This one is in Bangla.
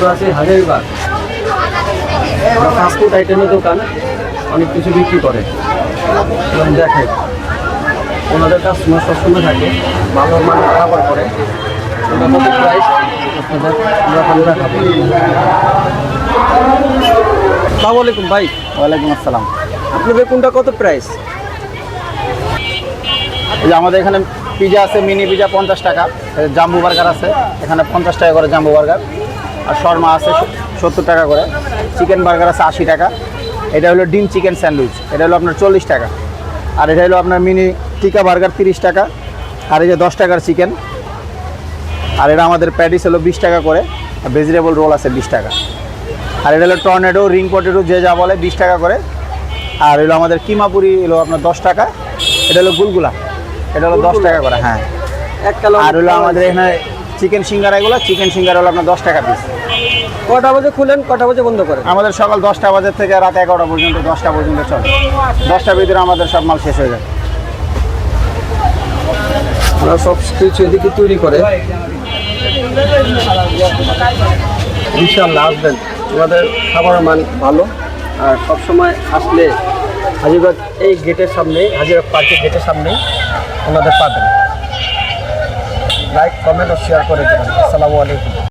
আমরা আছি হাজারীবাগ। ফাস্টফুড আইটেমের দোকান, অনেক কিছু বিক্রি করে এবং দেখে ওনাদের কাস্টমার সবসময় থাকে, ভালো মানের খাবার করে। মোটামুটি প্রাইস আপনাদের আমরা দেখাবো। আসসালামু আলাইকুম ভাই। ওয়ালাইকুম আসসালাম। আপনাদের কোনটা কত প্রাইস? এই যে আমাদের এখানে পিজা আছে, মিনি পিজা 50 টাকা, জাম্বু বার্গার আছে এখানে 50 টাকা করে জাম্বু বার্গার, আর শর্মা আছে 70 টাকা করে, চিকেন বার্গার আছে 80 টাকা। এটা হলো ডিম চিকেন স্যান্ডউইচ, এটা হলো আপনার 40 টাকা। আর এটা হলো আপনার মিনি টিকা বার্গার 30 টাকা। আর এই যে 10 টাকার চিকেন। আর এটা আমাদের প্যাটিস হলো 20 টাকা করে, আর ভেজিটেবল রোল আছে 20 টাকা। আর এটা হলো টর্নেডো, রিং পটেটো যে যা বলে 20 টাকা করে। আর হলো আমাদের কিমাপুরি হলো আপনার 10 টাকা। এটা হলো গুলগুলা, এটা হলো 10 টাকা করে। হ্যাঁ, এক কালো। আর হলো আমাদের এখানে চিকেন সিঙ্গারা, এগুলো চিকেন সিঙ্গারা হলো আপনার 10 টাকা পিস। কটা বাজে খুলেন, কটা বাজে বন্ধ করেন? আমাদের সকাল 10টা বাজে থেকে রাত 11টা পর্যন্ত, 10টা পর্যন্ত চলে। 10টার ভিতরে আমাদের সব মাল শেষ হয়ে যায়। ওরা সব কিছু এদিকে তৈরি করে। ইনশাআল্লাহ আসবেন, আমাদের খাবারের মান ভালো। আর সবসময় আসলে হাজিবাগ এই গেটের সামনে, হাজিবাগ পার্কের গেটের সামনে ওনাদের পাবেন। লাইক, কমেন্ট ও শেয়ার করে দেবেন। আসসালামু আলাইকুম।